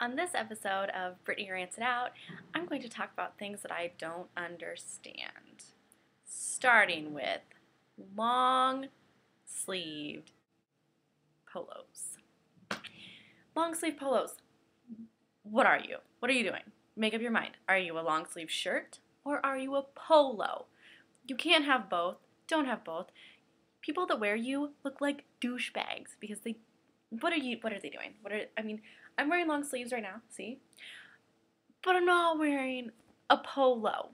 On this episode of Brittany Rants It Out, I'm going to talk about things that I don't understand. Starting with long sleeved polos. Long sleeve polos. What are you? What are you doing? Make up your mind. Are you a long sleeve shirt or are you a polo? You can't have both. Don't have both. People that wear you look like douchebags because they. What are they doing? I'm wearing long sleeves right now, see? But I'm not wearing a polo.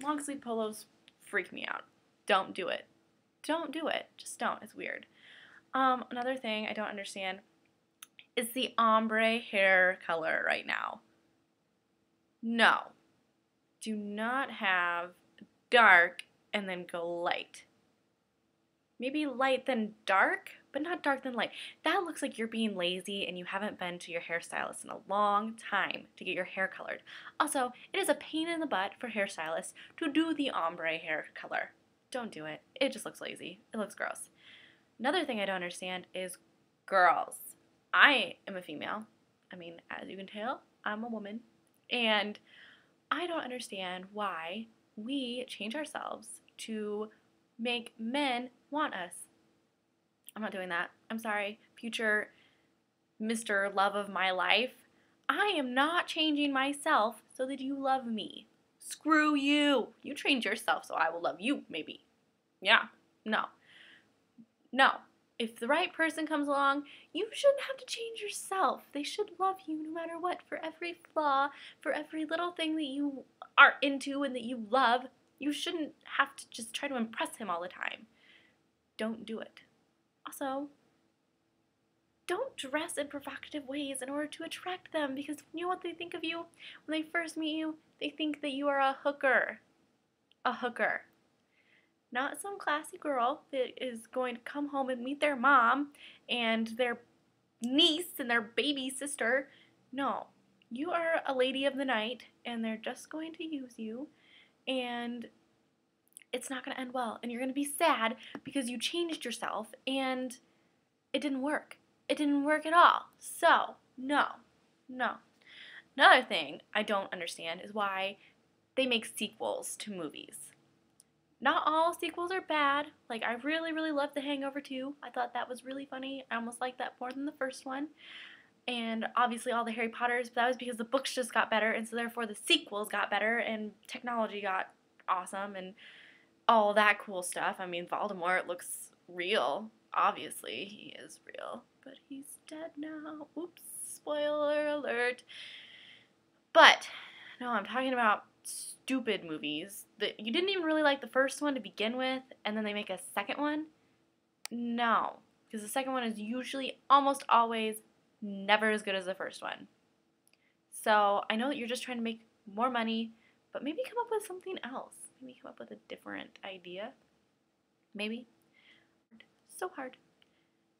Long sleeve polos freak me out. Don't do it. Don't do it. Just don't. It's weird. Another thing I don't understand is the ombre hair color right now. No. Do not have dark and then go light. Maybe light then dark, but not dark then light. That looks like you're being lazy and you haven't been to your hairstylist in a long time to get your hair colored. Also, it is a pain in the butt for hairstylists to do the ombre hair color. Don't do it. It just looks lazy. It looks gross. Another thing I don't understand is girls. I am a female. As you can tell, I'm a woman. And I don't understand why we change ourselves to make men want us. I'm not doing that. I'm sorry, future Mr. Love of my life. I am not changing myself so that you love me. Screw you. You change yourself so I will love you, maybe. Yeah. No. No. If the right person comes along, you shouldn't have to change yourself. They should love you no matter what, for every flaw, for every little thing that you are into and that you love. You shouldn't have to just try to impress him all the time. Don't do it. Also, don't dress in provocative ways in order to attract them, because you know what they think of you? When they first meet you, they think that you are a hooker. A hooker. Not some classy girl that is going to come home and meet their mom and their niece and their baby sister. No. You are a lady of the night, and they're just going to use you, and it's not going to end well, and you're going to be sad because you changed yourself and it didn't work. It didn't work at all. So, no. Another thing I don't understand is why they make sequels to movies. Not all sequels are bad. Like, I really, really loved The Hangover 2. I thought that was really funny. I almost liked that more than the first one. And obviously all the Harry Potters, but that was because the books just got better, and so therefore the sequels got better, and technology got awesome, and all that cool stuff. Voldemort looks real. Obviously, he is real. But he's dead now. Oops, spoiler alert. But, no, I'm talking about stupid movies that you didn't even really like the first one to begin with, and then they make a second one. No, because the second one is usually, almost always, never as good as the first one. So, I know that you're just trying to make more money, but maybe come up with something else. Maybe come up with a different idea. Maybe. So hard.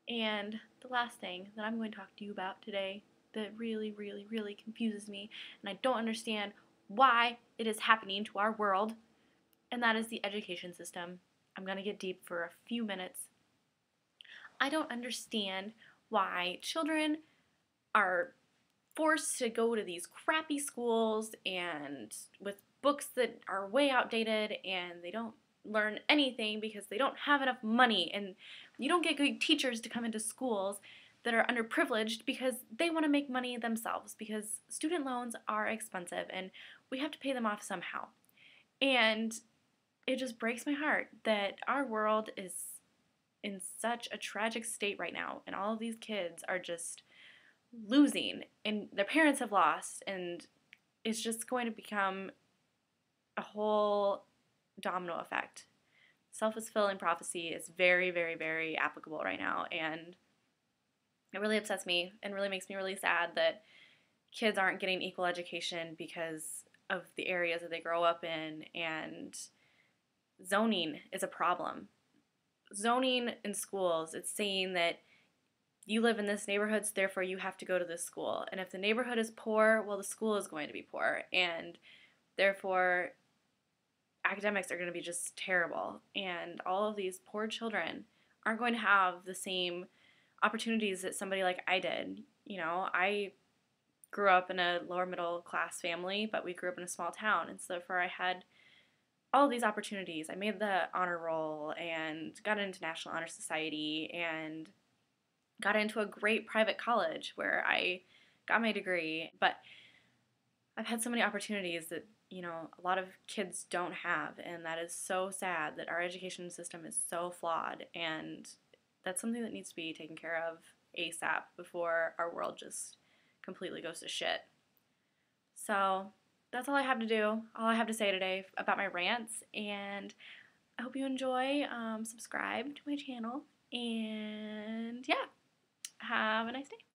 And the last thing that I'm going to talk to you about today that really, really, really confuses me, and I don't understand why it is happening to our world, and that is the education system. I'm going to get deep for a few minutes. I don't understand why children are forced to go to these crappy schools and with books that are way outdated, and they don't learn anything because they don't have enough money, and you don't get good teachers to come into schools that are underprivileged because they want to make money themselves, because student loans are expensive and we have to pay them off somehow. And it just breaks my heart that our world is in such a tragic state right now, and all of these kids are just losing, and their parents have lost, and it's just going to become a whole domino effect. Self-fulfilling prophecy is very, very, very applicable right now, and it really upsets me and really makes me really sad that kids aren't getting equal education because of the areas that they grow up in, and zoning is a problem. Zoning in schools, it's saying that you live in this neighborhood, so therefore you have to go to this school. And if the neighborhood is poor, well, the school is going to be poor. And therefore, academics are going to be just terrible. And all of these poor children aren't going to have the same opportunities that somebody like I did. I grew up in a lower middle class family, but we grew up in a small town, and so therefore I had all these opportunities. I made the honor roll and got into National Honor Society and got into a great private college where I got my degree. But I've had so many opportunities that, a lot of kids don't have, and that is so sad that our education system is so flawed, and that's something that needs to be taken care of ASAP before our world just completely goes to shit. So that's all I have to do, all I have to say today about my rants, and I hope you enjoy. Subscribe to my channel, and yeah, have a nice day.